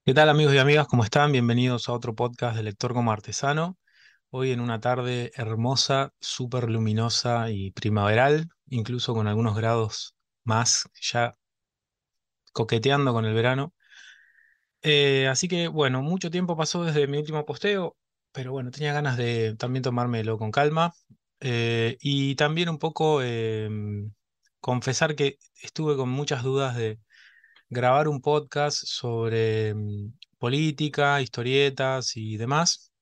¿Qué tal amigos y amigas? ¿Cómo están? Bienvenidos a otro podcast de Lector como Artesano. Hoy en una tarde hermosa, súper luminosa y primaveral, incluso con algunos grados más, ya coqueteando con el verano. Así que bueno, mucho tiempo pasó desde mi último posteo, pero bueno, tenía ganas de también tomármelo con calma y también un poco confesar que estuve con muchas dudas de grabar un podcast sobre política, historietas y demás.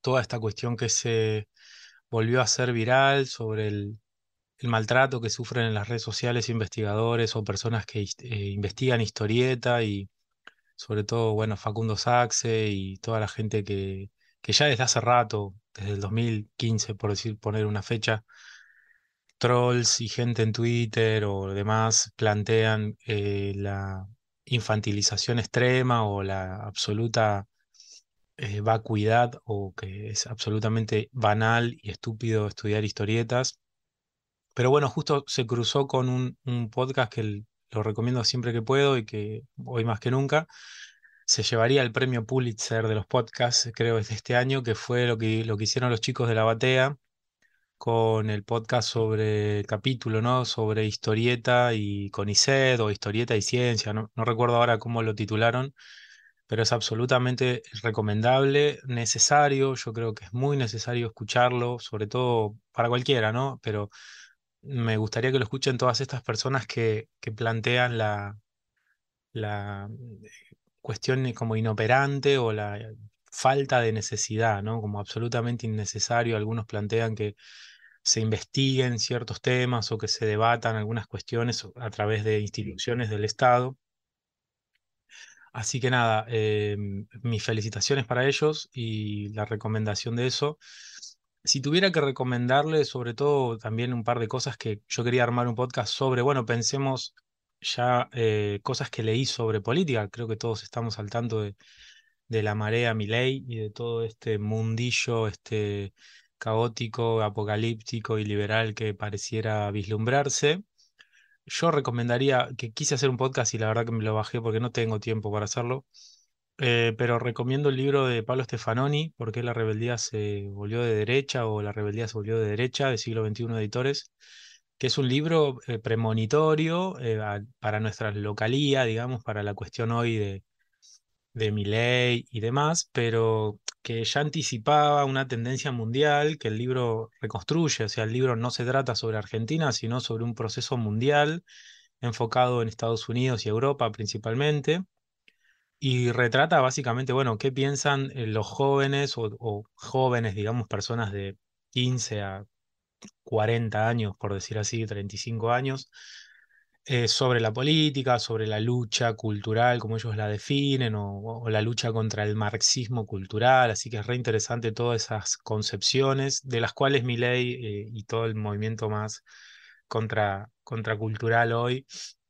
Toda esta cuestión que se volvió a hacer viral sobre el maltrato que sufren en las redes sociales investigadores o personas que investigan historieta y sobre todo, bueno, Facundo Saxe y toda la gente que ya desde hace rato, desde el 2015, por decir, poner una fecha, trolls y gente en Twitter o demás plantean la infantilización extrema o la absoluta vacuidad o que es absolutamente banal y estúpido estudiar historietas. Pero bueno, justo se cruzó con un podcast que lo recomiendo siempre que puedo y que hoy más que nunca se llevaría el premio Pulitzer de los podcasts, creo, es de este año, que fue lo que hicieron los chicos de la Batea con el podcast sobre el capítulo, ¿no? Sobre historieta y CONICET o historieta y ciencia, no recuerdo ahora cómo lo titularon, pero es absolutamente recomendable, necesario, yo creo que es muy necesario escucharlo, sobre todo para cualquiera, ¿no? Pero me gustaría que lo escuchen todas estas personas que plantean la cuestión como inoperante o la falta de necesidad, ¿no? Como absolutamente innecesario. Algunos plantean que se investiguen ciertos temas o que se debatan algunas cuestiones a través de instituciones del Estado. Así que nada, mis felicitaciones para ellos y la recomendación de eso. Si tuviera que recomendarle, sobre todo también un par de cosas que yo quería armar un podcast sobre, bueno, pensemos ya cosas que leí sobre política. Creo que todos estamos al tanto de la marea Milei y de todo este mundillo, este caótico, apocalíptico y liberal que pareciera vislumbrarse. Yo recomendaría, que quise hacer un podcast y la verdad que me lo bajé porque no tengo tiempo para hacerlo, pero recomiendo el libro de Pablo Stefanoni, ¿Por qué la rebeldía se volvió de derecha o la rebeldía se volvió de derecha? De siglo XXI Editores, que es un libro premonitorio para nuestra localía, digamos, para la cuestión hoy de Milei y demás, pero que ya anticipaba una tendencia mundial que el libro reconstruye. O sea, el libro no se trata sobre Argentina, sino sobre un proceso mundial enfocado en Estados Unidos y Europa principalmente, y retrata básicamente, bueno, qué piensan los jóvenes o jóvenes, digamos, personas de 15 a 40 años, por decir así, 35 años, sobre la política, sobre la lucha cultural, como ellos la definen, o la lucha contra el marxismo cultural, así que es re interesante todas esas concepciones, de las cuales Milei y todo el movimiento más contracultural hoy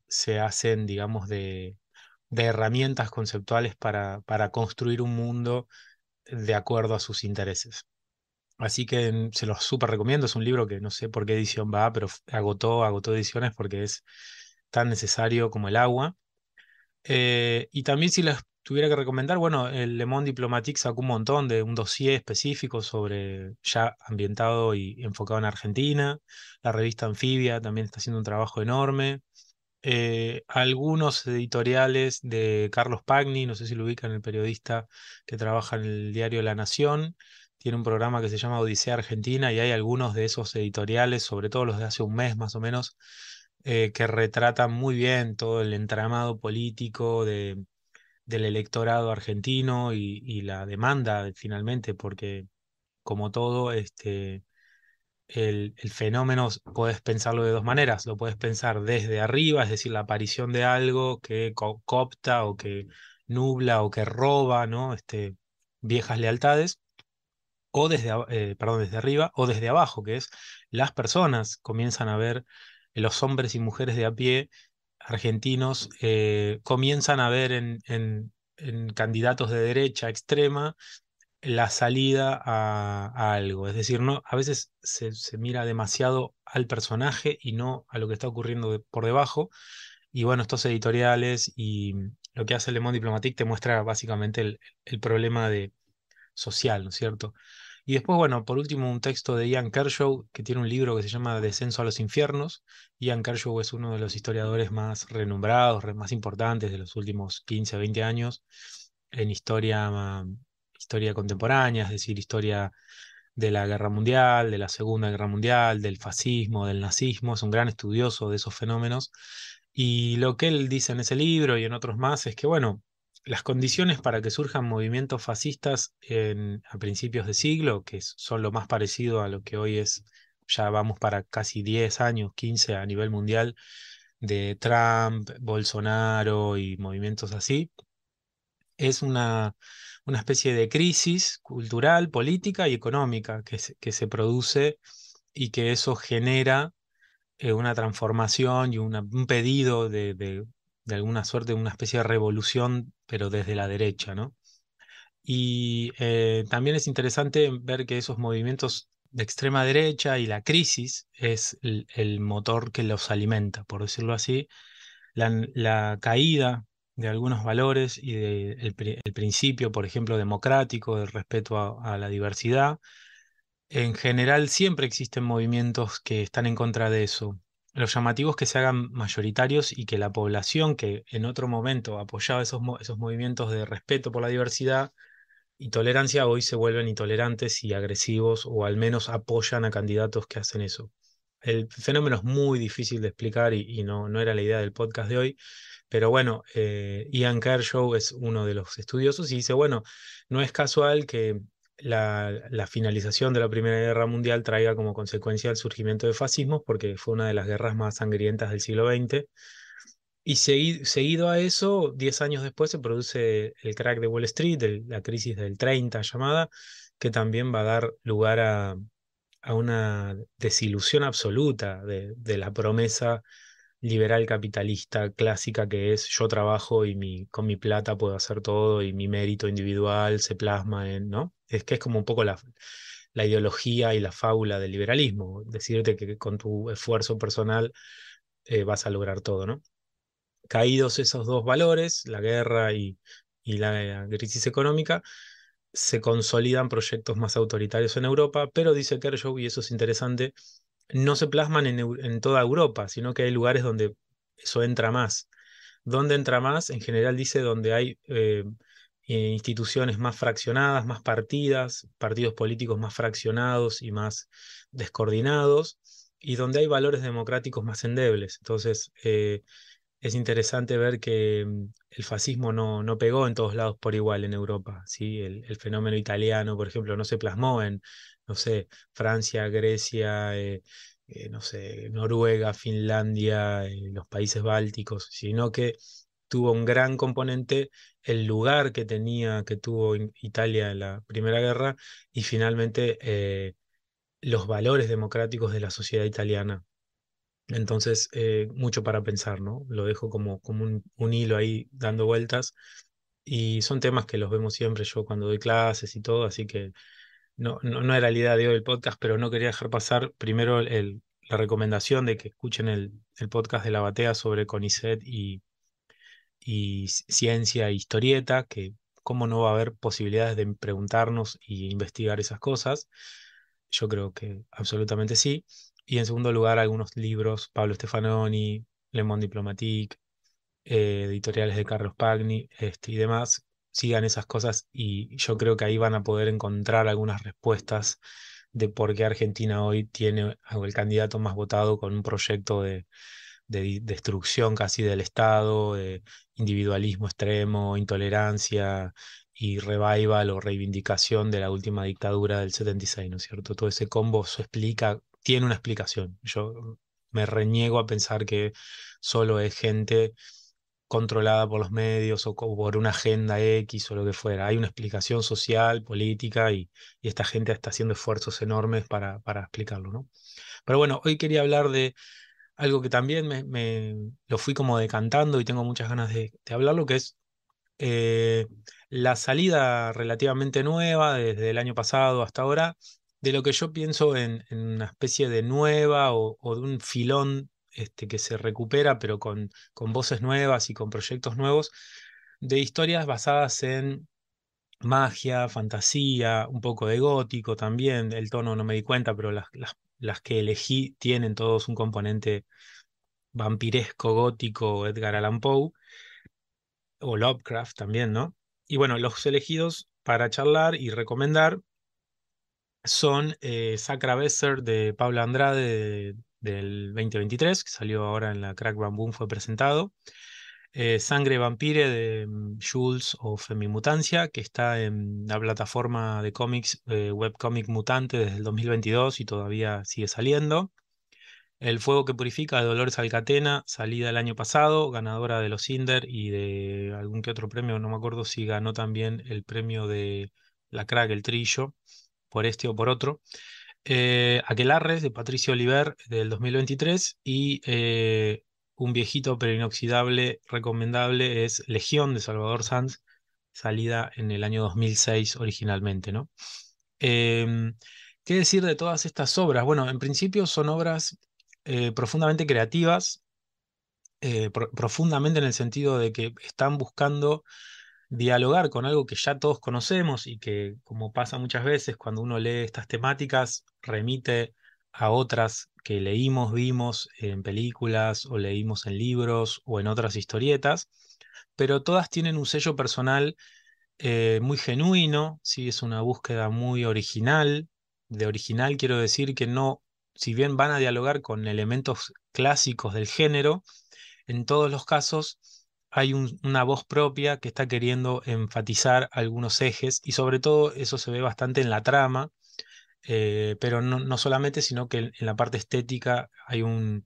se hacen, digamos, de herramientas conceptuales para construir un mundo de acuerdo a sus intereses. Así que se los súper recomiendo. Es un libro que no sé por qué edición va, pero agotó ediciones porque es tan necesario como el agua. Y también si les tuviera que recomendar, bueno, el Le Monde Diplomatique sacó un montón de un dossier específico sobre ya ambientado y enfocado en Argentina. La revista Anfibia también está haciendo un trabajo enorme. Algunos editoriales de Carlos Pagni, no sé si lo ubican, el periodista que trabaja en el diario La Nación, tiene un programa que se llama Odisea Argentina y hay algunos de esos editoriales, sobre todo los de hace un mes más o menos, que retratan muy bien todo el entramado político del electorado argentino y la demanda finalmente, porque como todo, el fenómeno puedes pensarlo de dos maneras. Lo puedes pensar desde arriba, es decir, la aparición de algo que coopta o que nubla o que roba, ¿no? Viejas lealtades, o perdón, desde arriba, o desde abajo, que es las personas comienzan a ver, los hombres y mujeres de a pie argentinos comienzan a ver en candidatos de derecha extrema la salida a algo. Es decir, no, a veces se mira demasiado al personaje y no a lo que está ocurriendo por debajo. Y bueno, estos editoriales lo que hace Le Monde Diplomatique te muestra básicamente el problema social, ¿no es cierto? Y después, bueno, por último, un texto de Ian Kershaw, que tiene un libro que se llama Descenso a los Infiernos. Ian Kershaw es uno de los historiadores más renombrados, más importantes de los últimos 15 a 20 años en historia contemporánea, es decir, historia de la Guerra Mundial, de la Segunda Guerra Mundial, del fascismo, del nazismo. Es un gran estudioso de esos fenómenos. Y lo que él dice en ese libro y en otros más es que, bueno, las condiciones para que surjan movimientos fascistas a principios de siglo, que son lo más parecido a lo que hoy es, ya vamos para casi 10 años, 15 a nivel mundial, de Trump, Bolsonaro y movimientos así, es una especie de crisis cultural, política y económica que se produce y que eso genera una transformación y un pedido de alguna suerte, una especie de revolución, pero desde la derecha, ¿no? Y también es interesante ver que esos movimientos de extrema derecha y la crisis es el motor que los alimenta, por decirlo así. La caída de algunos valores y el principio, por ejemplo, democrático, del respeto a la diversidad. En general, siempre existen movimientos que están en contra de eso. Lo llamativo es que se hagan mayoritarios y que la población que en otro momento apoyaba esos movimientos de respeto por la diversidad y tolerancia, hoy se vuelven intolerantes y agresivos o al menos apoyan a candidatos que hacen eso. El fenómeno es muy difícil de explicar y no era la idea del podcast de hoy, pero bueno, Ian Kershaw es uno de los estudiosos y dice, bueno, no es casual que la finalización de la Primera Guerra Mundial traiga como consecuencia el surgimiento de fascismos, porque fue una de las guerras más sangrientas del siglo XX. Y seguido a eso, 10 años después se produce el crack de Wall Street, la crisis del 30 llamada, que también va a dar lugar a una desilusión absoluta de la promesa liberal capitalista clásica que es yo trabajo y con mi plata puedo hacer todo y mi mérito individual se plasma en, ¿no? Es que es como un poco la ideología y la fábula del liberalismo, decirte que con tu esfuerzo personal vas a lograr todo, ¿no? Caídos esos dos valores, la guerra y la crisis económica, se consolidan proyectos más autoritarios en Europa, pero dice Kershaw, y eso es interesante, no se plasman en toda Europa, sino que hay lugares donde eso entra más. ¿Dónde entra más? En general dice donde hay instituciones más fraccionadas, más partidas, partidos políticos más fraccionados y más descoordinados, y donde hay valores democráticos más endebles. Entonces, es interesante ver que el fascismo no pegó en todos lados por igual en Europa, ¿sí? El fenómeno italiano, por ejemplo, no se plasmó en, no sé, Francia, Grecia, no sé, Noruega, Finlandia, los países bálticos, sino que tuvo un gran componente el lugar que tuvo Italia en la Primera Guerra y finalmente los valores democráticos de la sociedad italiana. Entonces, mucho para pensar, ¿no? Lo dejo como un hilo ahí dando vueltas y son temas que los vemos siempre yo cuando doy clases y todo, así que no era la idea de hoy el podcast, pero no quería dejar pasar primero la recomendación de que escuchen el podcast de la Batea sobre CONICET y ciencia e historieta, que cómo no va a haber posibilidades de preguntarnos y investigar esas cosas. Yo creo que absolutamente sí. Y en segundo lugar, algunos libros, Pablo Stefanoni, Le Monde Diplomatique, editoriales de Carlos Pagni, y demás, sigan esas cosas y yo creo que ahí van a poder encontrar algunas respuestas de por qué Argentina hoy tiene el candidato más votado con un proyecto de destrucción casi del Estado, de individualismo extremo, intolerancia y revival o reivindicación de la última dictadura del 76, ¿no es cierto? Todo ese combo se explica, tiene una explicación. Yo me reniego a pensar que solo es gente controlada por los medios o por una agenda X o lo que fuera. Hay una explicación social, política y esta gente está haciendo esfuerzos enormes para explicarlo, ¿no? Pero bueno, hoy quería hablar de algo que también lo fui como decantando y tengo muchas ganas de hablarlo, que es eh, la salida relativamente nueva desde el año pasado hasta ahora, de lo que yo pienso en una especie de nueva o de un filón que se recupera, pero con voces nuevas y con proyectos nuevos de historias basadas en magia, fantasía, un poco de gótico también. El tono no me di cuenta, pero las que elegí tienen todos un componente vampiresco, gótico, Edgar Allan Poe, o Lovecraft también, ¿no? Y bueno, los elegidos para charlar y recomendar son Sacra Besser de Paula Andrade del 2023, que salió ahora en la Crack Bam fue presentado. Sangre Vampire de Jules o Femimutancia, que está en la plataforma de cómics Webcomic Mutante desde el 2022 y todavía sigue saliendo. El Fuego que Purifica de Dolores Alcatena, salida el año pasado, ganadora de los Cinder y de algún que otro premio, no me acuerdo si ganó también el premio de la Crack, el Trillo, por este o por otro. Aquelarres de Patricio Oliver del 2023 y un viejito pero inoxidable recomendable es Legión de Salvador Sanz, salida en el año 2006 originalmente, ¿no? Em, ¿Qué decir de todas estas obras? Bueno, en principio son obras profundamente creativas, profundamente en el sentido de que están buscando dialogar con algo que ya todos conocemos y que, como pasa muchas veces cuando uno lee estas temáticas, remite a otras que leímos, vimos en películas o leímos en libros o en otras historietas, pero todas tienen un sello personal muy genuino, sí, es una búsqueda muy original. De original quiero decir que no, si bien van a dialogar con elementos clásicos del género, en todos los casos hay una voz propia que está queriendo enfatizar algunos ejes y sobre todo eso se ve bastante en la trama, pero no solamente, sino que en la parte estética hay un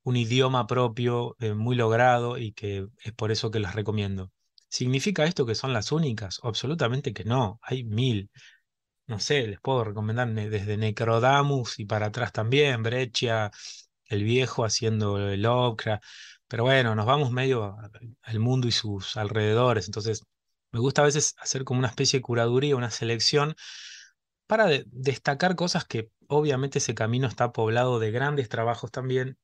idioma propio muy logrado y que es por eso que las recomiendo. ¿Significa esto que son las únicas? Absolutamente que no, hay mil. No sé, les puedo recomendar desde Necrodamus y para atrás también, Breccia, el viejo haciendo el Lovecraft, pero bueno, nos vamos medio al mundo y sus alrededores, entonces me gusta a veces hacer como una especie de curaduría, una selección para destacar cosas que obviamente ese camino está poblado de grandes trabajos también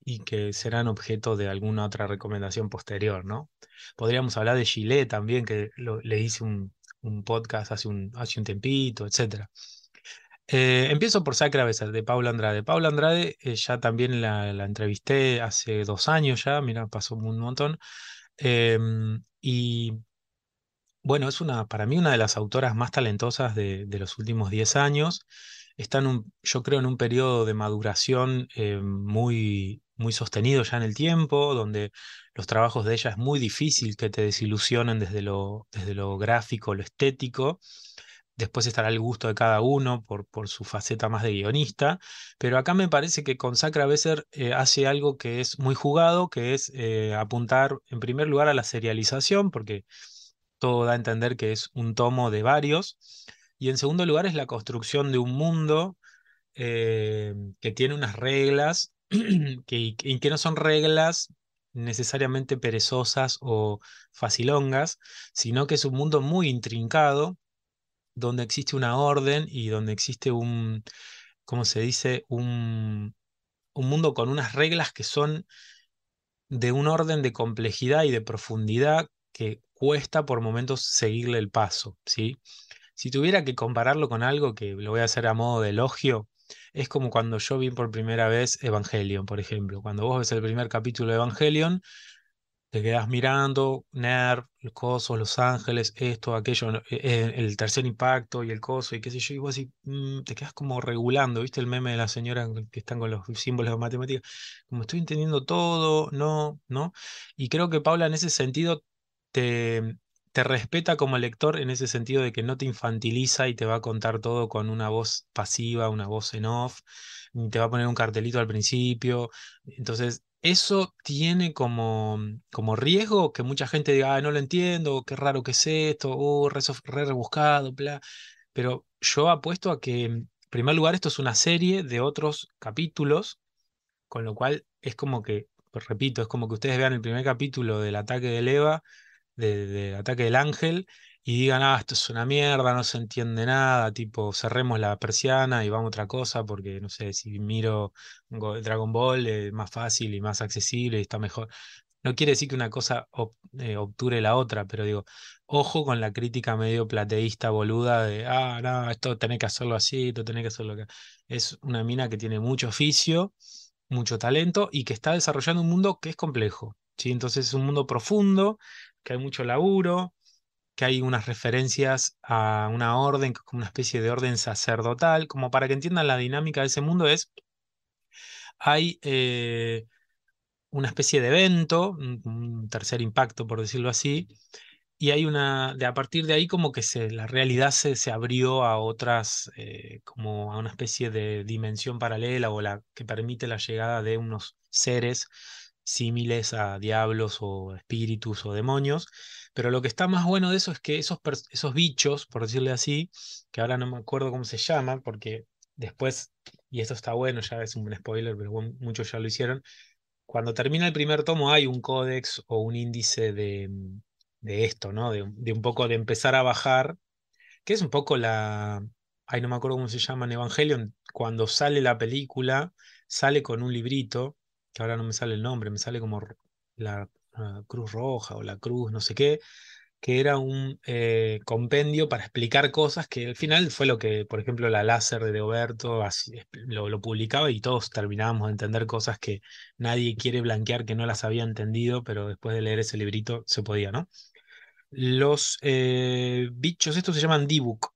y que serán objeto de alguna otra recomendación posterior, ¿no? Podríamos hablar de Gillette también, que le hice un podcast hace un tempito, etcétera. Empiezo por Sacra Besar, de Paula Andrade. Paula Andrade ya también la entrevisté hace 2 años ya, mira, pasó un montón. Y bueno, es para mí una de las autoras más talentosas de los últimos 10 años. Está yo creo, en un periodo de maduración muy sostenido ya en el tiempo, donde los trabajos de ella es muy difícil que te desilusionen desde lo gráfico, lo estético. Después estará el gusto de cada uno por su faceta más de guionista, pero acá me parece que con Sacra Besser hace algo que es muy jugado, que es apuntar en primer lugar a la serialización, porque todo da a entender que es un tomo de varios, y en segundo lugar es la construcción de un mundo que tiene unas reglas y que no son reglas necesariamente perezosas o facilongas, sino que es un mundo muy intrincado donde existe una orden y donde existe ¿cómo se dice? Un mundo con unas reglas que son de un orden de complejidad y de profundidad que cuesta por momentos seguirle el paso, ¿sí? Si tuviera que compararlo con algo que lo voy a hacer a modo de elogio, es como cuando yo vi por primera vez Evangelion, por ejemplo. Cuando vos ves el primer capítulo de Evangelion, te quedas mirando, Nerv, el coso, Los Ángeles, esto, aquello, el tercer impacto y el coso, y qué sé yo, y vos así, te quedas como regulando, ¿viste el meme de la señora que están con los símbolos de matemáticas? Como estoy entendiendo todo, no, ¿no? Y creo que Paula en ese sentido te, te respeta como lector en ese sentido de que no te infantiliza y te va a contar todo con una voz pasiva, una voz en off, y te va a poner un cartelito al principio. Entonces, eso tiene como riesgo que mucha gente diga, no lo entiendo, qué raro que es esto, re rebuscado, bla. Pero yo apuesto a que, en primer lugar, esto es una serie de otros capítulos, con lo cual es como que, pues repito, es como que ustedes vean el primer capítulo del ataque de Eva de Ataque del Ángel y digan, esto es una mierda, no se entiende nada, tipo, cerremos la persiana y vamos a otra cosa, porque no sé, si miro Dragon Ball es más fácil y más accesible y está mejor. no quiere decir que una cosa obture la otra, pero digo, ojo con la crítica medio plateísta, boluda, de, ah, no, esto tenés que hacerlo así, esto tenés que hacerlo acá. Es una mina que tiene mucho oficio, mucho talento y que está desarrollando un mundo que es complejo, ¿sí? Entonces es un mundo profundo, que hay mucho laburo, que hay unas referencias a una orden, como una especie de orden sacerdotal, como para que entiendan la dinámica de ese mundo es, hay una especie de evento, un tercer impacto, por decirlo así, y hay a partir de ahí como que la realidad se abrió a otras, como a una especie de dimensión paralela o la que permite la llegada de unos seres símiles a diablos o espíritus o demonios. Pero lo que está más bueno de eso es que esos bichos, por decirle así, que ahora no me acuerdo cómo se llaman, porque después, y esto está bueno, ya es un spoiler, pero bueno, muchos ya lo hicieron, cuando termina el primer tomo hay un códex o un índice de esto, ¿no? De un poco de empezar a bajar, que es un poco ay, no me acuerdo cómo se llama en Evangelion, cuando sale la película, sale con un librito, que ahora no me sale el nombre, me sale como la Cruz Roja o la Cruz, no sé qué, que era un compendio para explicar cosas que al final fue lo que, por ejemplo, la láser de Oberto lo publicaba y todos terminábamos de entender cosas que nadie quiere blanquear que no las había entendido, pero después de leer ese librito se podía, ¿no? Los bichos, estos se llaman Dibuk.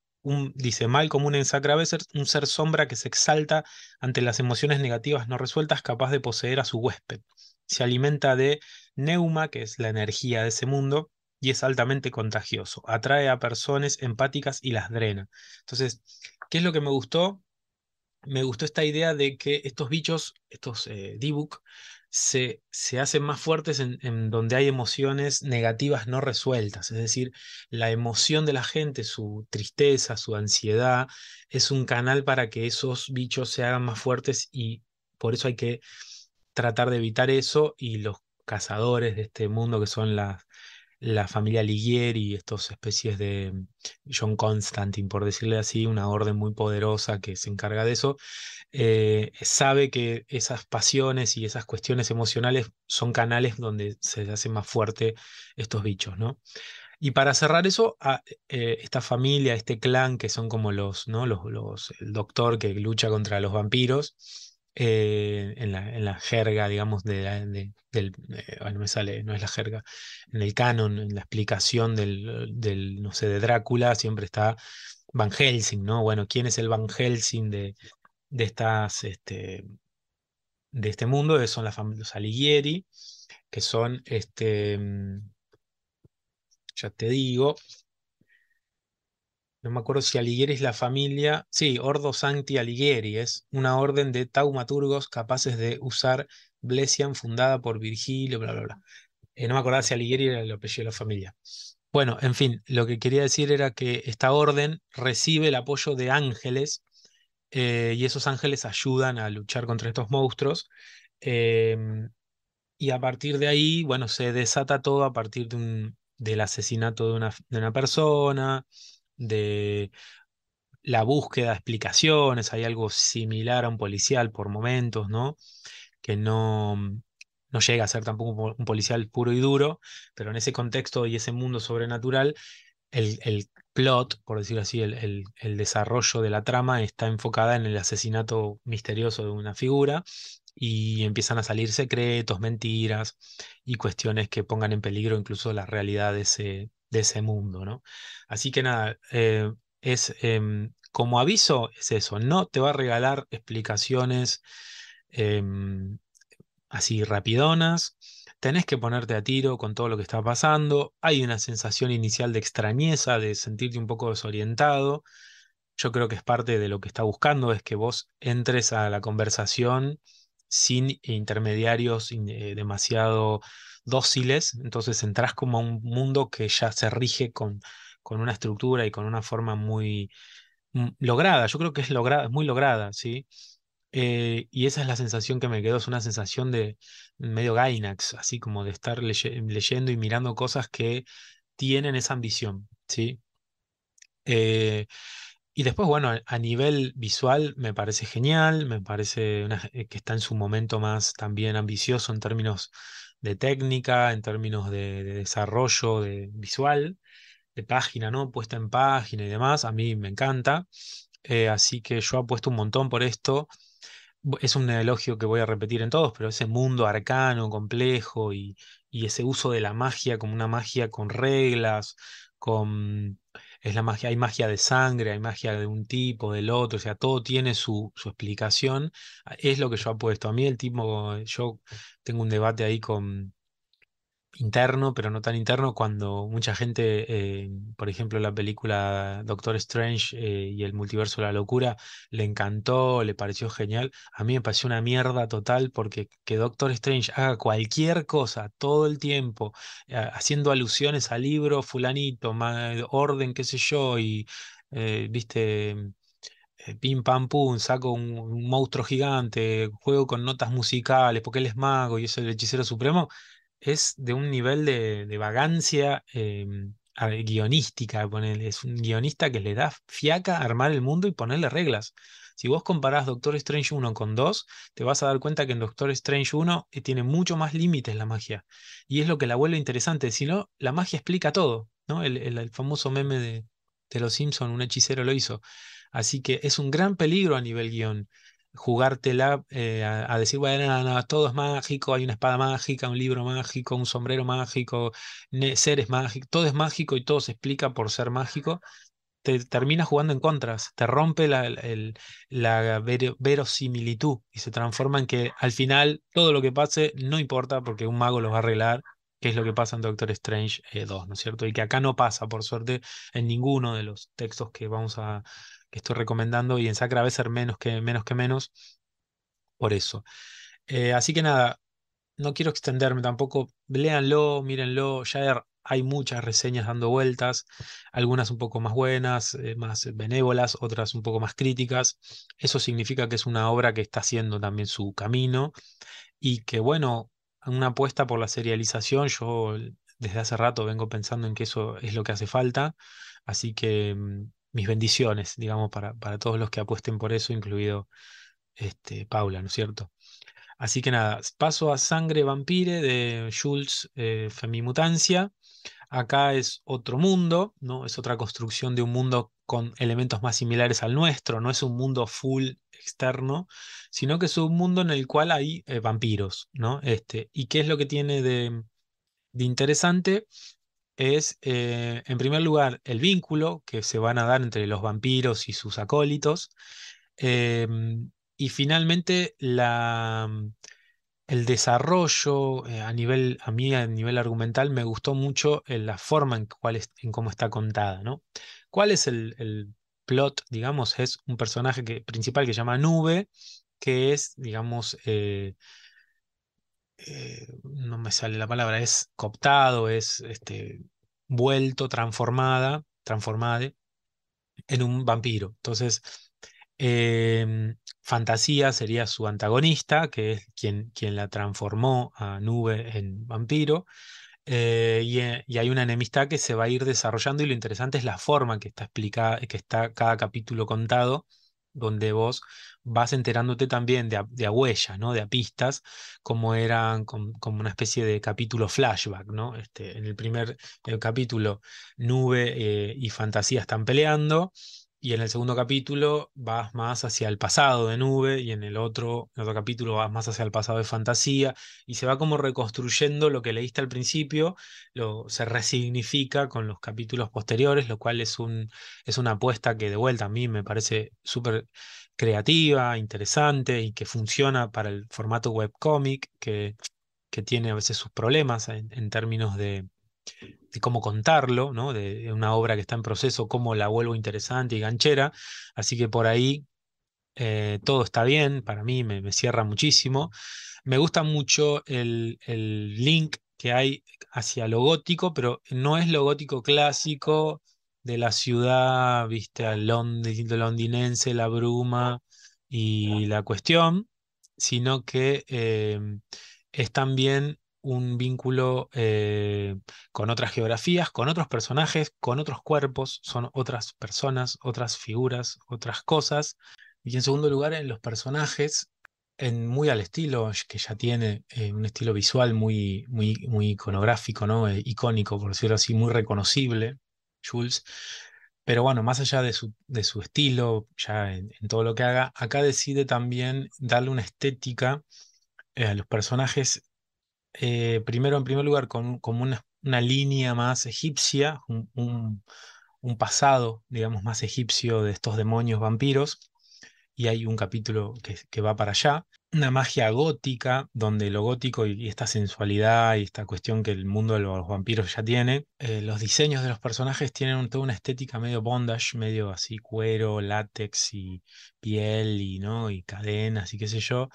Dice, mal común en Sacraveser, un ser sombra que se exalta ante las emociones negativas no resueltas, capaz de poseer a su huésped. Se alimenta de Neuma, que es la energía de ese mundo, y es altamente contagioso. Atrae a personas empáticas y las drena. Entonces, ¿qué es lo que me gustó? Me gustó esta idea de que estos bichos, estos Dibuk, se hacen más fuertes en donde hay emociones negativas no resueltas. Es decir, la emoción de la gente, su tristeza, su ansiedad, es un canal para que esos bichos se hagan más fuertes y por eso hay que tratar de evitar eso y los cazadores de este mundo que son la familia Ligieri, estos especies de John Constantine, por decirle así, una orden muy poderosa que se encarga de eso, sabe que esas pasiones y esas cuestiones emocionales son canales donde se hace más fuerte estos bichos, ¿no? Y para cerrar eso, esta familia, este clan, que son como ¿no? El doctor que lucha contra los vampiros, en la jerga, digamos, bueno, me sale, no es la jerga, en el canon, en la explicación no sé, de Drácula, siempre está Van Helsing, ¿no? Bueno, ¿quién es el Van Helsing de de este mundo? Son los Alighieri, que son, ya te digo, no me acuerdo si Alighieri es la familia. Sí, Ordo Sancti Alighieri es una orden de taumaturgos capaces de usar Blesian fundada por Virgilio, bla, bla, bla. No me acordaba si Alighieri era el apellido de la familia. Bueno, en fin, lo que quería decir era que esta orden recibe el apoyo de ángeles y esos ángeles ayudan a luchar contra estos monstruos. em, y a partir de ahí, bueno, se desata todo a partir del asesinato de una persona, de la búsqueda de explicaciones, hay algo similar a un policial por momentos, ¿no? Que no llega a ser tampoco un policial puro y duro, pero en ese contexto y ese mundo sobrenatural, el plot, por decirlo así, el desarrollo de la trama está enfocada en el asesinato misterioso de una figura y empiezan a salir secretos, mentiras y cuestiones que pongan en peligro incluso la realidad de ese mundo, ¿no? Así que nada, como aviso, es eso, no te va a regalar explicaciones em, así rapidonas, tenés que ponerte a tiro con todo lo que está pasando, hay una sensación inicial de extrañeza, de sentirte un poco desorientado. Yo creo que es parte de lo que está buscando, es que vos entres a la conversación sin intermediarios demasiado dóciles, entonces entrás como a un mundo que ya se rige con una estructura y con una forma muy lograda. Yo creo que es lograda, es muy lograda, ¿sí? Y esa es la sensación que me quedó, es una sensación de medio Gainax, así como de estar leyendo y mirando cosas que tienen esa ambición, ¿sí? Eh, y después, bueno, a nivel visual me parece genial, me parece que está en su momento más también ambicioso en términos de técnica, en términos de desarrollo de visual, de página, ¿no? Puesta en página y demás, a mí me encanta. Así que yo apuesto un montón por esto. Es un elogio que voy a repetir en todos, pero ese mundo arcano, complejo y ese uso de la magia como una magia con reglas, con... Es la magia, hay magia de sangre, hay magia de un tipo, del otro, o sea, todo tiene su explicación. Es lo que yo apuesto. A mí el tipo, yo tengo un debate ahí con interno, pero no tan interno, cuando mucha gente, por ejemplo, la película Doctor Strange y el multiverso de la locura, le encantó, le pareció genial. A mí me pareció una mierda total porque que Doctor Strange haga cualquier cosa todo el tiempo, haciendo alusiones al libro fulanito, orden, qué sé yo, y viste. Pim pam pum, saco un monstruo gigante, juego con notas musicales, porque él es mago y es el hechicero supremo, es de un nivel de vagancia guionística. Ponele. Es un guionista que le da fiaca armar el mundo y ponerle reglas. Si vos comparás Doctor Strange uno con 2 te vas a dar cuenta que en Doctor Strange uno tiene mucho más límites la magia. Y es lo que la vuelve interesante. Si no, la magia explica todo, ¿no? El famoso meme de los Simpson, un hechicero lo hizo. Así que es un gran peligro a nivel guión jugártela a decir, bueno, no, no, todo es mágico, hay una espada mágica, un libro mágico, un sombrero mágico, seres mágicos, todo es mágico y todo se explica por ser mágico, te termina jugando en contras, te rompe la verosimilitud y se transforma en que al final todo lo que pase no importa porque un mago lo va a arreglar, que es lo que pasa en Doctor Strange 2, ¿no es cierto? Y que acá no pasa, por suerte, en ninguno de los textos que estoy recomendando y en Sacra va a ser menos, por eso. Así que nada, no quiero extenderme tampoco. Léanlo, mírenlo. Hay muchas reseñas dando vueltas, algunas un poco más buenas, más benévolas, otras un poco más críticas. Eso significa que es una obra que está haciendo también su camino y que, bueno, una apuesta por la serialización. Yo desde hace rato vengo pensando en que eso es lo que hace falta. Así que mis bendiciones, digamos, para todos los que apuesten por eso, incluido Paula, ¿no es cierto? Así que nada, paso a Sangre Vampire de Jules Femimutancia. Acá es otro mundo, ¿no? Es otra construcción de un mundo con elementos más similares al nuestro. No es un mundo full externo, sino que es un mundo en el cual hay vampiros, ¿no? ¿Y qué es lo que tiene de interesante? Es, en primer lugar, el vínculo que se van a dar entre los vampiros y sus acólitos. Y finalmente, el desarrollo a mí a nivel argumental me gustó mucho la forma en cómo está contada, ¿no? ¿Cuál es el plot? Digamos, es un personaje principal que se llama Nube, que es, digamos, no me sale la palabra, es cooptado, es vuelto, transformada en un vampiro. Entonces, Fantasía sería su antagonista, que es quien la transformó a Nube en vampiro. Y hay una enemistad que se va a ir desarrollando y lo interesante es la forma que está explicada, que está cada capítulo contado, donde vos vas enterándote también de a huellas, ¿no? De a pistas, como eran como una especie de capítulo flashback, ¿no? En el primer capítulo, Nube y Fantasía están peleando. Y en el segundo capítulo vas más hacia el pasado de Nube y en otro capítulo vas más hacia el pasado de Fantasía y se va como reconstruyendo lo que leíste al principio, se resignifica con los capítulos posteriores, lo cual es una apuesta que de vuelta a mí me parece súper creativa, interesante y que funciona para el formato webcomic, que tiene a veces sus problemas en términos de cómo contarlo, ¿no? De una obra que está en proceso, cómo la vuelvo interesante y ganchera. Así que por ahí todo está bien, para mí me cierra muchísimo. Me gusta mucho el link que hay hacia lo gótico, pero no es lo gótico clásico de la ciudad, viste, al londinense, la bruma y la cuestión, sino que es también un vínculo con otras geografías, con otros personajes, con otros cuerpos, son otras personas, otras figuras, otras cosas. Y en segundo lugar, en los personajes. muy al estilo que ya tiene, un estilo visual muy iconográfico, ¿no? Icónico, por decirlo así, muy reconocible, Jules. Pero bueno, más allá de su estilo, ya en todo lo que haga, acá decide también darle una estética a los personajes, primero, en primer lugar, con como una línea más egipcia, un pasado, digamos, más egipcio de estos demonios vampiros, y hay un capítulo que va para allá. Una magia gótica, donde lo gótico y esta sensualidad y esta cuestión que el mundo de los vampiros ya tiene. Los diseños de los personajes tienen toda una estética medio bondage, medio así cuero, látex y piel y, ¿no? Y cadenas y qué sé yo.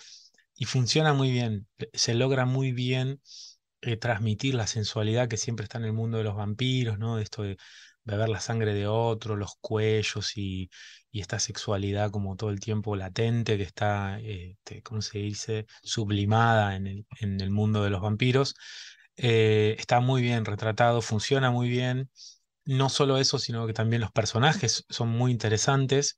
Y funciona muy bien, se logra muy bien transmitir la sensualidad que siempre está en el mundo de los vampiros, ¿no? De esto de beber la sangre de otro, los cuellos y esta sexualidad como todo el tiempo latente que está, ¿cómo se dice?, sublimada en el mundo de los vampiros. Está muy bien retratado, funciona muy bien. No solo eso, sino que también los personajes son muy interesantes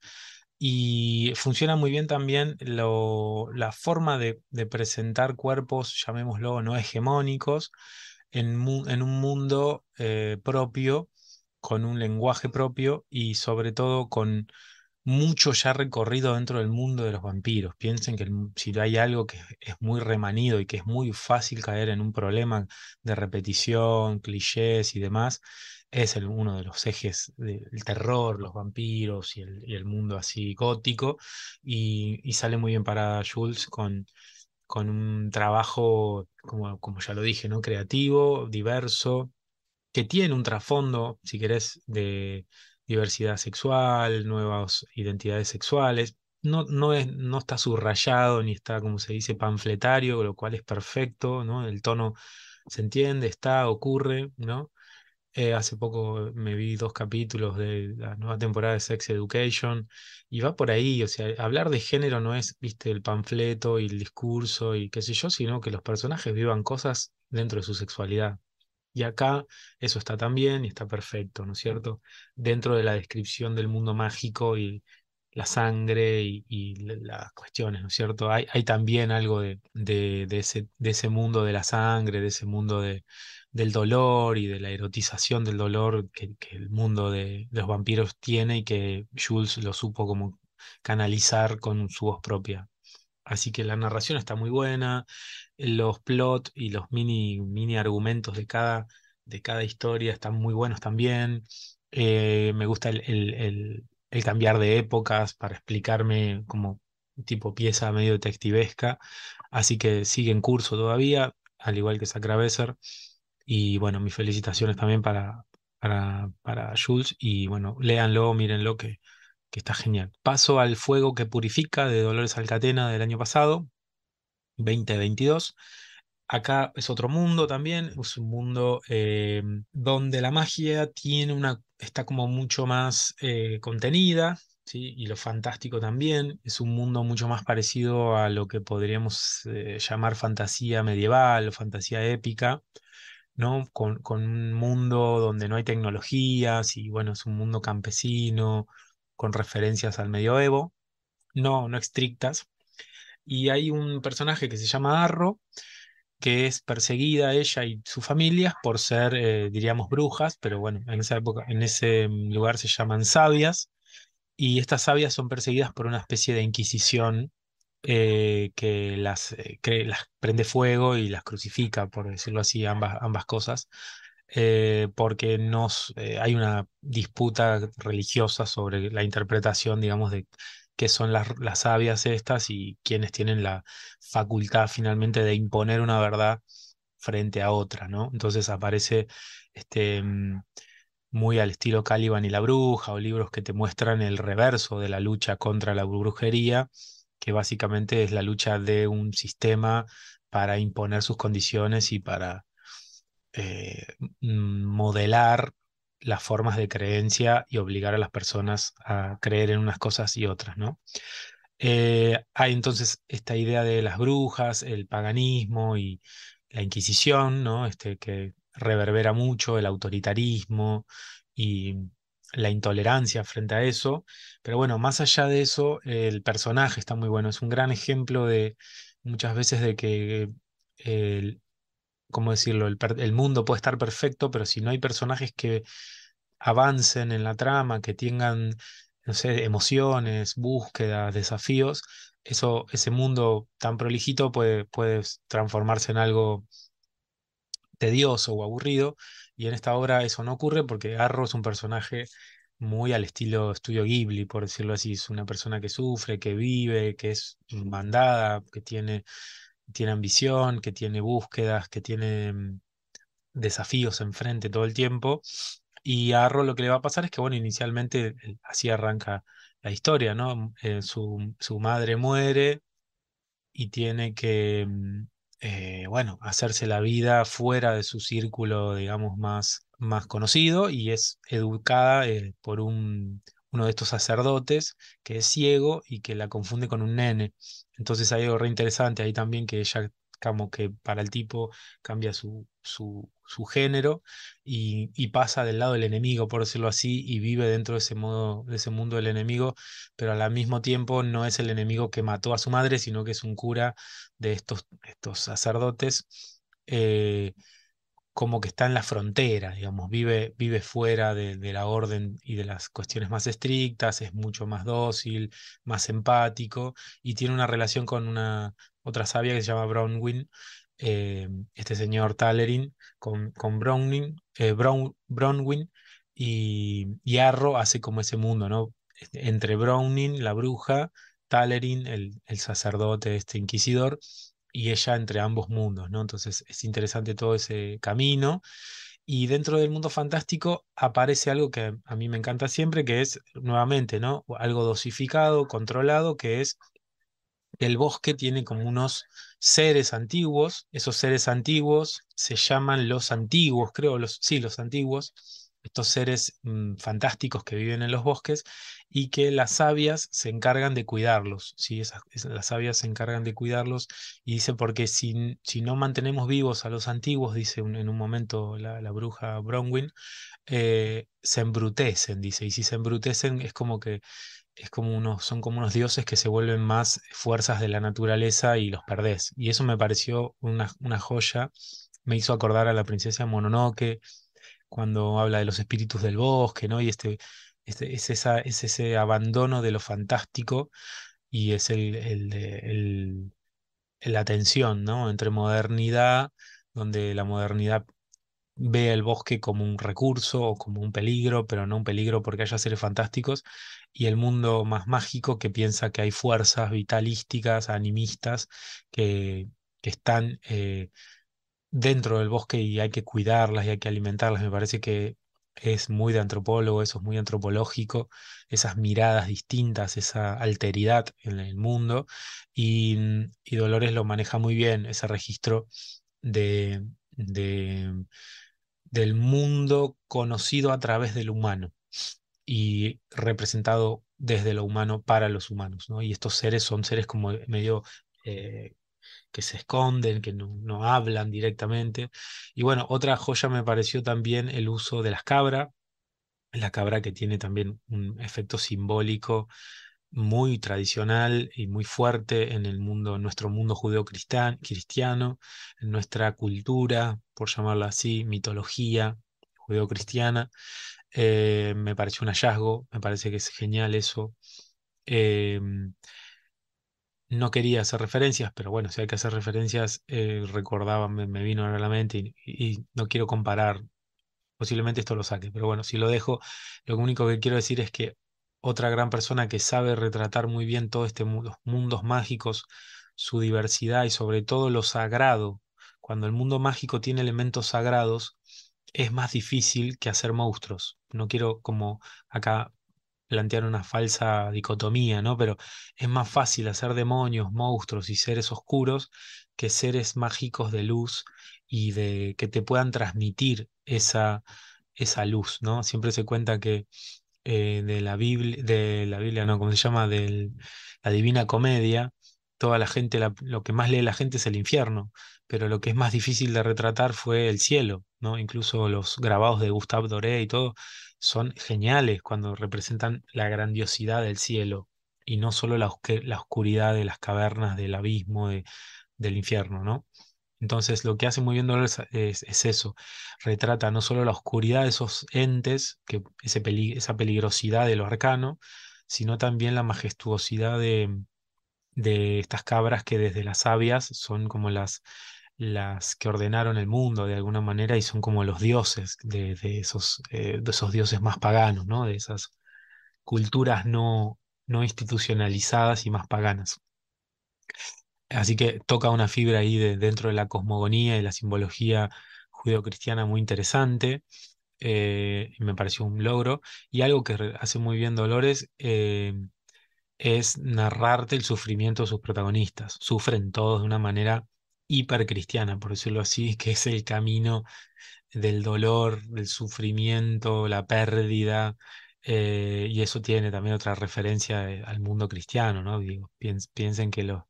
y funciona muy bien también la forma de presentar cuerpos, llamémoslo, no hegemónicos, en un mundo propio, con un lenguaje propio y sobre todo con mucho ya recorrido dentro del mundo de los vampiros. Piensen que si hay algo que es muy remanido y que es muy fácil caer en un problema de repetición, clichés y demás, es uno de los ejes del terror, los vampiros y el mundo así gótico. Y sale muy bien para Jules con un trabajo, como ya lo dije, ¿no? Creativo, diverso, que tiene un trasfondo, si querés, de diversidad sexual, nuevas identidades sexuales. No está subrayado ni está, como se dice, panfletario, lo cual es perfecto, ¿no? El tono se entiende, está, ocurre, ¿no? Hace poco me vi 2 capítulos de la nueva temporada de Sex Education y va por ahí, o sea, hablar de género no es, viste, el panfleto y el discurso y qué sé yo, sino que los personajes vivan cosas dentro de su sexualidad. Y acá eso está también y está perfecto, ¿no es cierto? Dentro de la descripción del mundo mágico y la sangre y las cuestiones, ¿no es cierto? Hay también algo de ese mundo de la sangre, de ese mundo del dolor y de la erotización del dolor que el mundo de los vampiros tiene y que Jules lo supo como canalizar con su voz propia. Así que la narración está muy buena, los plot y los mini argumentos de cada historia están muy buenos también. Me gusta el cambiar de épocas para explicarme como tipo pieza medio detectivesca. Así que sigue en curso todavía, al igual que Sacraveser. Y bueno, mis felicitaciones también para Jules. Y bueno, léanlo, mírenlo, que está genial. Paso al Fuego que Purifica de Dolores Alcatena del año pasado, 2022. Acá es otro mundo también, es un mundo donde la magia está como mucho más contenida, ¿sí? Y lo fantástico también. Es un mundo mucho más parecido a lo que podríamos llamar fantasía medieval o fantasía épica, ¿no? Con un mundo donde no hay tecnologías y bueno, es un mundo campesino, con referencias al medioevo, no estrictas. Y hay un personaje que se llama Arro, que es perseguida ella y su familia por ser, diríamos, brujas, pero bueno, en esa época, en ese lugar se llaman sabias, y estas sabias son perseguidas por una especie de inquisición que las prende fuego y las crucifica, por decirlo así, ambas cosas, porque hay una disputa religiosa sobre la interpretación, digamos, de qué son las sabias estas y quienes tienen la facultad finalmente de imponer una verdad frente a otra, ¿no? Entonces aparece este, muy al estilo Caliban y la bruja, o libros que te muestran el reverso de la lucha contra la brujería, que básicamente es la lucha de un sistema para imponer sus condiciones y para eh, modelar las formas de creencia y obligar a las personas a creer en unas cosas y otras, ¿no? Hay entonces esta idea de las brujas, el paganismo y la Inquisición, ¿no? Que reverbera mucho, el autoritarismo y la intolerancia frente a eso. Pero bueno, más allá de eso, el personaje está muy bueno. Es un gran ejemplo de muchas veces de que, el, ¿cómo decirlo? El mundo puede estar perfecto, pero si no hay personajes que avancen en la trama, que tengan, no sé, emociones, búsquedas, desafíos, ese mundo tan prolijito puede transformarse en algo tedioso o aburrido, y en esta obra eso no ocurre porque Arro es un personaje muy al estilo Estudio Ghibli, por decirlo así. Es una persona que sufre, que vive, que es mandada, que tiene ambición, que tiene búsquedas, que tiene desafíos enfrente todo el tiempo. Y a Arro lo que le va a pasar es que, bueno, inicialmente así arranca la historia, ¿no? Su madre muere y tiene que, bueno, hacerse la vida fuera de su círculo, digamos, más conocido, y es educada por uno de estos sacerdotes que es ciego y que la confunde con un nene. Entonces hay algo re interesante ahí también, que ella como que para el tipo cambia su género y pasa del lado del enemigo, por decirlo así, y vive dentro de ese modo, de ese mundo del enemigo, pero al mismo tiempo no es el enemigo que mató a su madre, sino que es un cura de estos sacerdotes, eh, como que está en la frontera, digamos, vive fuera de la orden y de las cuestiones más estrictas, es mucho más dócil, más empático, y tiene una relación con una otra sabia que se llama Bronwyn, este señor Talerin, con Bronwyn, Bronwyn, y Arro hace como ese mundo, ¿no? Entre Bronwyn, la bruja, Talerin, el sacerdote, este inquisidor, y ella entre ambos mundos, ¿no? Entonces es interesante todo ese camino. Y dentro del mundo fantástico aparece algo que a mí me encanta siempre, que es nuevamente, ¿no? Algo dosificado, controlado, que es el bosque tiene como unos seres antiguos. Esos seres antiguos se llaman los antiguos, creo, sí, los antiguos. Estos seres fantásticos que viven en los bosques y que las sabias se encargan de cuidarlos, ¿sí? Las sabias se encargan de cuidarlos, y dice, porque si no mantenemos vivos a los antiguos, dice en un momento la bruja Bronwyn, se embrutecen, dice, y si se embrutecen son como unos dioses que se vuelven más fuerzas de la naturaleza y los perdés. Y eso me pareció una joya. Me hizo acordar a la princesa Mononoke cuando habla de los espíritus del bosque, ¿no? Y es ese abandono de lo fantástico, y es la tensión, ¿no? Entre modernidad, donde la modernidad ve el bosque como un recurso o como un peligro, pero no un peligro porque haya seres fantásticos, y el mundo más mágico que piensa que hay fuerzas vitalísticas, animistas, que, que están dentro del bosque y hay que cuidarlas y hay que alimentarlas. Me parece que es muy de antropólogo, eso es muy antropológico, esas miradas distintas, esa alteridad en el mundo, y Dolores lo maneja muy bien, ese registro de del mundo conocido a través del humano y representado desde lo humano para los humanos, ¿no? Y estos seres son seres como medio eh, que se esconden, que no hablan directamente. Y bueno, otra joya me pareció también el uso de las cabras, la cabra que tiene también un efecto simbólico muy tradicional y muy fuerte en el mundo, en nuestro mundo judeo-cristiano, en nuestra cultura, por llamarlo así, mitología judeocristiana. Me pareció un hallazgo, me parece que es genial eso. Em, no quería hacer referencias, pero bueno, si hay que hacer referencias, recordaba, me vino a la mente, y no quiero comparar. Posiblemente esto lo saque, pero bueno, si lo dejo, lo único que quiero decir es que otra gran persona que sabe retratar muy bien todo los mundos mágicos, su diversidad y sobre todo lo sagrado. Cuando el mundo mágico tiene elementos sagrados, es más difícil que hacer monstruos. No quiero como acá plantear una falsa dicotomía, ¿no? Pero es más fácil hacer demonios, monstruos y seres oscuros que seres mágicos de luz y de que te puedan transmitir esa luz, ¿no? Siempre se cuenta que de la Biblia, no, ¿cómo se llama? De la Divina Comedia, toda la gente, lo que más lee la gente es el infierno, pero lo que es más difícil de retratar fue el cielo, ¿no? Incluso los grabados de Gustave Doré y todo son geniales cuando representan la grandiosidad del cielo y no solo la oscuridad de las cavernas, del abismo, del infierno, ¿no? Entonces, lo que hace muy bien Dolores es eso, retrata no solo la oscuridad de esos entes, esa peligrosidad de lo arcano, sino también la majestuosidad de estas cabras que desde las sabias son como las que ordenaron el mundo de alguna manera y son como los dioses de esos dioses más paganos, ¿no? De esas culturas no institucionalizadas y más paganas. Así que toca una fibra ahí dentro de la cosmogonía y la simbología judeocristiana muy interesante, y me pareció un logro. Y algo que hace muy bien Dolores es narrarte el sufrimiento de sus protagonistas. Sufren todos de una manera hipercristiana, por decirlo así, que es el camino del dolor, del sufrimiento, la pérdida. Y eso tiene también otra referencia al mundo cristiano, ¿no? Digo, piensen que los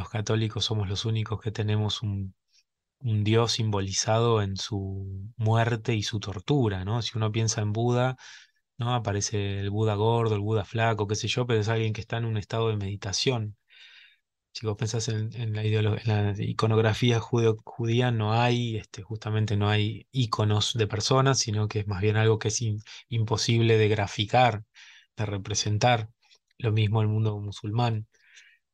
católicos somos los únicos que tenemos un Dios simbolizado en su muerte y su tortura, ¿no? Si uno piensa en Buda, ¿no? Aparece el Buda gordo, el Buda flaco, qué sé yo, pero es alguien que está en un estado de meditación. Si vos pensás en en la iconografía judía, no hay, justamente no hay iconos de personas, sino que es más bien algo que es imposible de graficar, de representar. Lo mismo el mundo musulmán.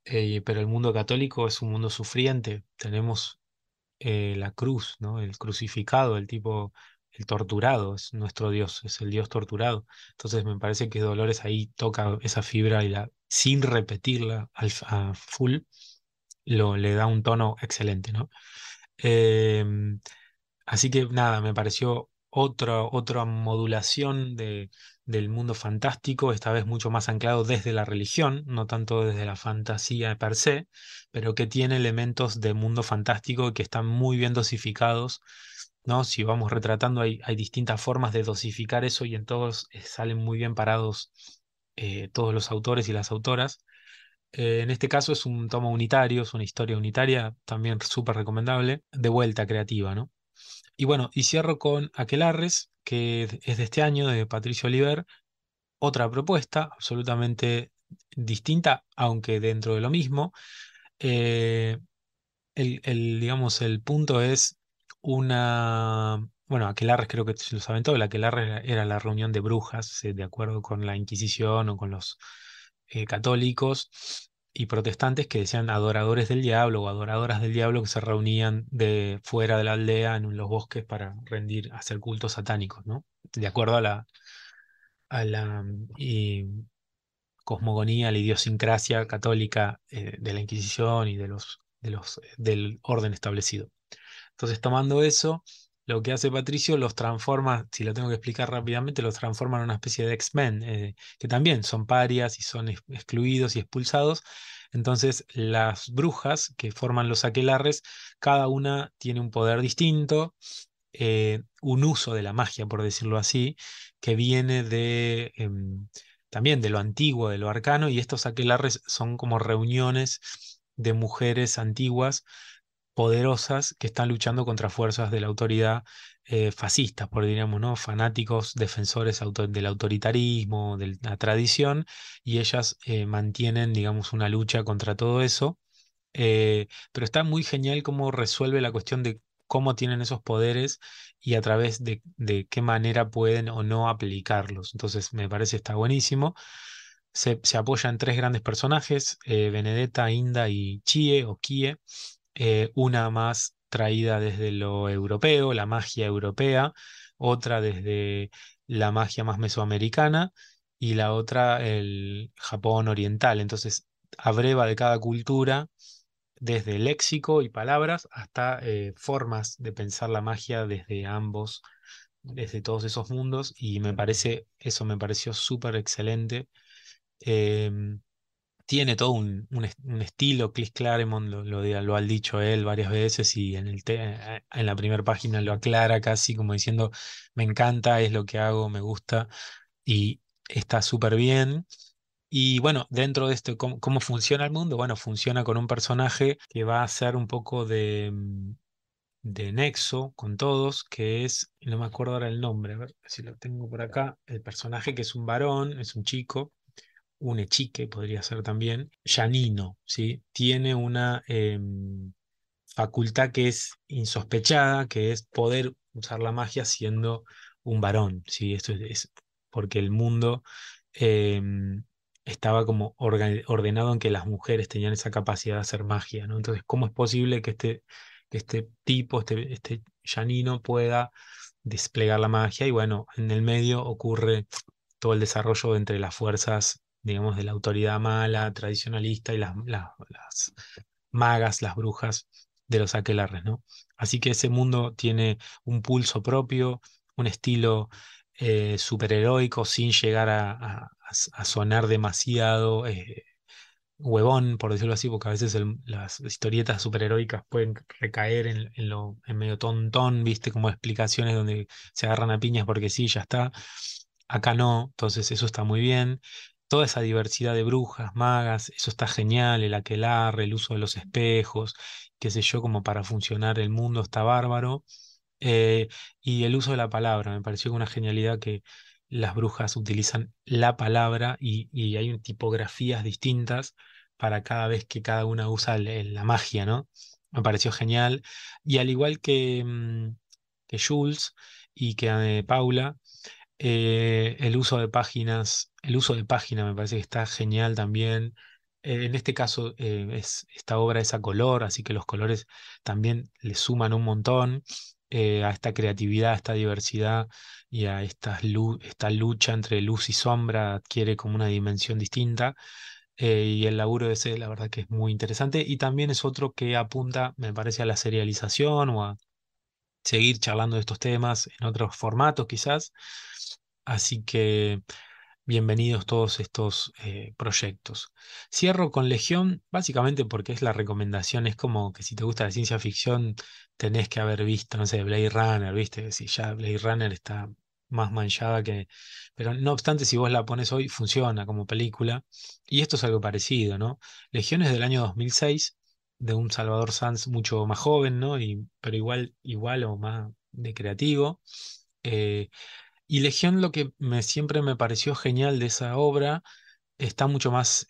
Pero el mundo católico es un mundo sufriente. Tenemos la cruz, ¿no? El crucificado, el torturado, es nuestro Dios, es el Dios torturado. Entonces me parece que Dolores ahí toca esa fibra y sin repetirla a full, le da un tono excelente, ¿no? Em, Así que nada, me pareció otra modulación del mundo fantástico, esta vez mucho más anclado desde la religión, no tanto desde la fantasía per se, pero que tiene elementos de mundo fantástico que están muy bien dosificados, ¿no? Si vamos retratando, hay distintas formas de dosificar eso y en todos salen muy bien parados todos los autores y las autoras. En este caso es un tomo unitario, es una historia unitaria, también súper recomendable, de vuelta creativa, ¿no? Y bueno, y cierro con Aquelarres, que es de este año, de Patricio Oliver, otra propuesta absolutamente distinta, aunque dentro de lo mismo. Eh, digamos, el punto es bueno, Aquelarres creo que se lo saben todo, el Aquelarres era la reunión de brujas, de acuerdo con la Inquisición o con los católicos y protestantes que decían adoradores del diablo o adoradoras del diablo que se reunían de fuera de la aldea en los bosques para hacer cultos satánicos, ¿no? De acuerdo a la cosmogonía, la idiosincrasia católica de la Inquisición y del orden establecido. Entonces, tomando eso, lo que hace Patricio los transforma, si lo tengo que explicar rápidamente, los transforma en una especie de X-Men, que también son parias y son excluidos y expulsados. Entonces, las brujas que forman los aquelarres, cada una tiene un poder distinto, un uso de la magia, por decirlo así, que viene también de lo antiguo, de lo arcano, y estos aquelarres son como reuniones de mujeres antiguas poderosas que están luchando contra fuerzas de la autoridad fascistas, por diríamos, ¿no? Fanáticos, defensores del autoritarismo, de la tradición, y ellas mantienen, digamos, una lucha contra todo eso. Pero está muy genial cómo resuelve la cuestión de cómo tienen esos poderes y a través de qué manera pueden o no aplicarlos. Entonces, me parece está buenísimo. Se apoya en tres grandes personajes, Benedetta, Inda y Chie o Kie, una más traída desde lo europeo, la magia europea, otra desde la magia más mesoamericana y la otra el Japón oriental. Entonces, abreva de cada cultura, desde léxico y palabras hasta formas de pensar la magia desde todos esos mundos, y eso me pareció súper excelente. Em, Tiene todo un estilo, Chris Claremont lo ha dicho él varias veces y en la primera página lo aclara casi como diciendo, me encanta, es lo que hago, me gusta y está súper bien. Y bueno, dentro de esto, ¿cómo funciona el mundo? Bueno, funciona con un personaje que va a ser un poco de nexo con todos, que es, no me acuerdo ahora el nombre, a ver si lo tengo por acá, el personaje que es un varón, es un chico, un echique podría ser también, Janino, ¿sí? Tiene una facultad que es insospechada, que es poder usar la magia siendo un varón, ¿sí? Esto es porque el mundo em, estaba como ordenado en que las mujeres tenían esa capacidad de hacer magia, ¿no? Entonces, ¿cómo es posible que este tipo, este Janino pueda desplegar la magia? Y bueno, en el medio ocurre todo el desarrollo entre las fuerzas, digamos, de la autoridad mala, tradicionalista y las magas, las brujas de los aquelarres, ¿no? Así que ese mundo tiene un pulso propio, un estilo superheroico sin llegar a sonar demasiado huevón, por decirlo así, porque a veces las historietas superheroicas pueden recaer en medio tontón, ¿viste? Como explicaciones donde se agarran a piñas porque sí, ya está. Acá no, entonces eso está muy bien. Toda esa diversidad de brujas, magas, eso está genial, el aquelarre, el uso de los espejos, qué sé yo, como para funcionar el mundo está bárbaro. Eh, y el uso de la palabra, me pareció una genialidad que las brujas utilizan la palabra y hay tipografías distintas para cada vez que cada una usa la magia, ¿no? Me pareció genial. Y al igual que Jules y que Paula, el uso de página me parece que está genial también. En este caso, esta obra es a color, así que los colores también le suman un montón a esta creatividad, a esta diversidad y a esta lucha entre luz y sombra adquiere como una dimensión distinta. Y el laburo de ese, la verdad que es muy interesante. Y también es otro que apunta, me parece, a la serialización o a seguir charlando de estos temas en otros formatos quizás. Así que bienvenidos todos estos proyectos. Cierro con Legión, básicamente porque es la recomendación, es como que si te gusta la ciencia ficción tenés que haber visto, no sé, Blade Runner, ¿viste? Si ya Blade Runner está más manchada que... Pero no obstante, si vos la pones hoy, funciona como película. Y esto es algo parecido, ¿no? Legión es del año 2006 de un Salvador Sanz mucho más joven, ¿no? Pero igual o más de creativo. Eh, y Legión lo que siempre me pareció genial de esa obra está mucho más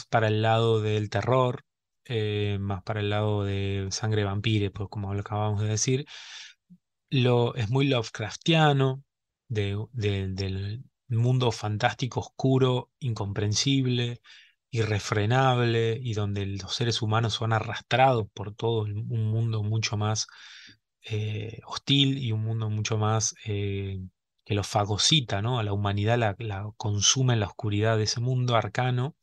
para el lado del terror, más para el lado de sangre vampire, pues como lo acabamos de decir. Es muy Lovecraftiano, del mundo fantástico, oscuro, incomprensible, irrefrenable, y donde los seres humanos son arrastrados por todo un mundo mucho más hostil y un mundo mucho más que lo fagocita, ¿no? A la humanidad la consume en la oscuridad de ese mundo arcano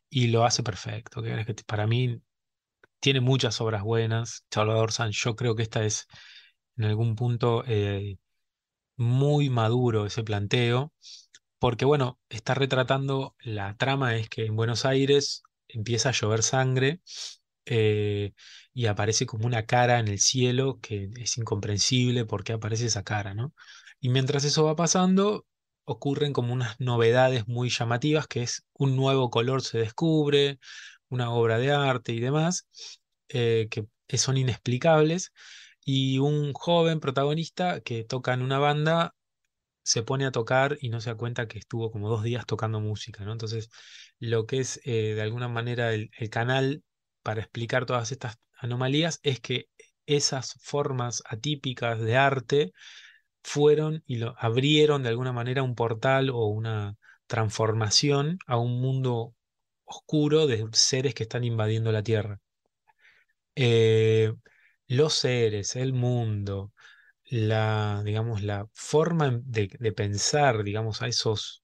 y lo hace perfecto. Para mí tiene muchas obras buenas. Salvador Sanz, yo creo que esta es en algún punto muy maduro ese planteo, porque bueno, está retratando, la trama es que en Buenos Aires empieza a llover sangre eh, y aparece como una cara en el cielo que es incomprensible por qué aparece esa cara, ¿no? Y mientras eso va pasando, ocurren como unas novedades muy llamativas, que es un nuevo color se descubre, una obra de arte y demás, que son inexplicables, y un joven protagonista que toca en una banda se pone a tocar y no se da cuenta que estuvo como 2 días tocando música, ¿no? Entonces, lo que es de alguna manera el canal para explicar todas estas anomalías es que esas formas atípicas de arte fueron y lo abrieron de alguna manera un portal o una transformación a un mundo oscuro de seres que están invadiendo la Tierra. Eh, los seres, el mundo, digamos, la forma de pensar, digamos, a esos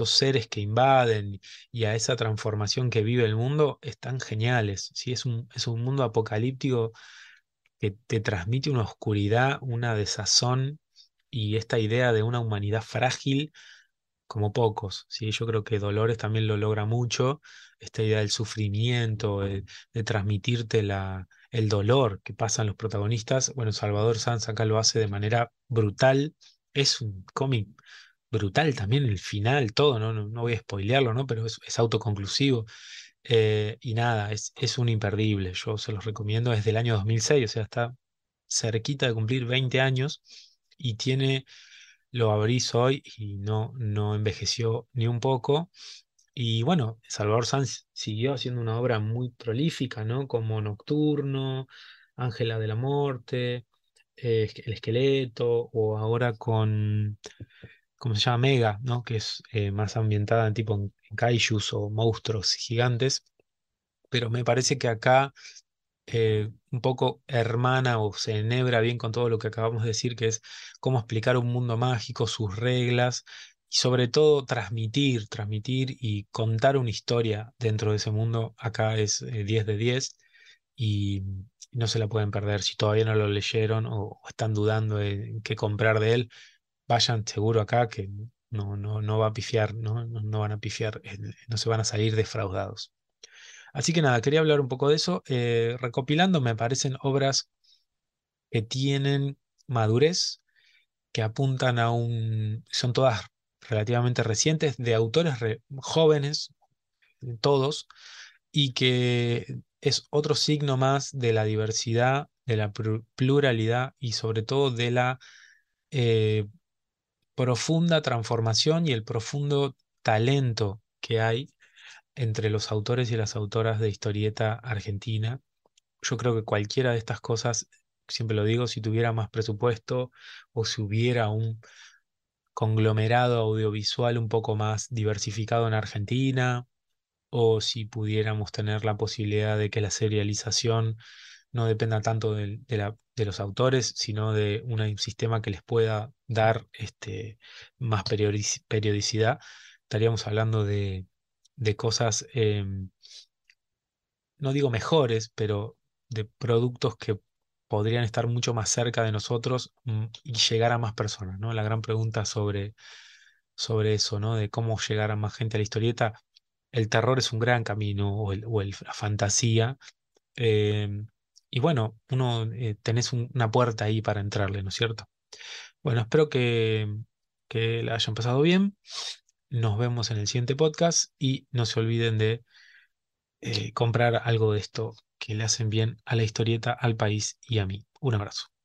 seres que invaden y a esa transformación que vive el mundo están geniales. ¿Sí? Es un mundo apocalíptico que te transmite una oscuridad, una desazón y esta idea de una humanidad frágil como pocos, ¿sí? Yo creo que Dolores también lo logra mucho, esta idea del sufrimiento, de transmitirte el dolor que pasan los protagonistas. Bueno, Salvador Sanz acá lo hace de manera brutal, es un cómic brutal también el final, todo, no voy a spoilearlo, ¿no? Pero es autoconclusivo. Y nada, es un imperdible, yo se los recomiendo, es del año 2006, o sea, está cerquita de cumplir 20 años y tiene, lo abrís hoy y no envejeció ni un poco. Y bueno, Salvador Sanz siguió haciendo una obra muy prolífica, ¿no? Como Nocturno, Ángela de la Muerte, El Esqueleto, o ahora con, ¿cómo se llama? Mega, ¿no? Que es más ambientada en tipo en kaijus o monstruos gigantes. Pero me parece que acá un poco hermana o se enhebra bien con todo lo que acabamos de decir, que es cómo explicar un mundo mágico, sus reglas, y sobre todo transmitir y contar una historia dentro de ese mundo. Acá es 10 de 10 y no se la pueden perder. Si todavía no lo leyeron o están dudando de qué comprar de él, vayan seguro acá que no va a pifiar, no van a pifiar, no se van a salir defraudados. Así que nada, quería hablar un poco de eso. Recopilando, me parecen obras que tienen madurez, que apuntan a son todas relativamente recientes, de autores jóvenes, todos, y que es otro signo más de la diversidad, de la pluralidad y sobre todo de la eh, profunda transformación y el profundo talento que hay entre los autores y las autoras de historieta argentina. Yo creo que cualquiera de estas cosas, siempre lo digo, si tuviera más presupuesto o si hubiera un conglomerado audiovisual un poco más diversificado en Argentina, o si pudiéramos tener la posibilidad de que la serialización no dependa tanto de los autores, sino de un sistema que les pueda dar más periodicidad, estaríamos hablando de cosas no digo mejores, pero de productos que podrían estar mucho más cerca de nosotros, y llegar a más personas, ¿no? La gran pregunta sobre eso, ¿no? De cómo llegar a más gente a la historieta. El terror es un gran camino, la fantasía. eh, y bueno, tenés una puerta ahí para entrarle, ¿no es cierto? Bueno, espero que la hayan pasado bien. Nos vemos en el siguiente podcast y no se olviden de comprar algo de esto que le hacen bien a la historieta, al país y a mí. Un abrazo.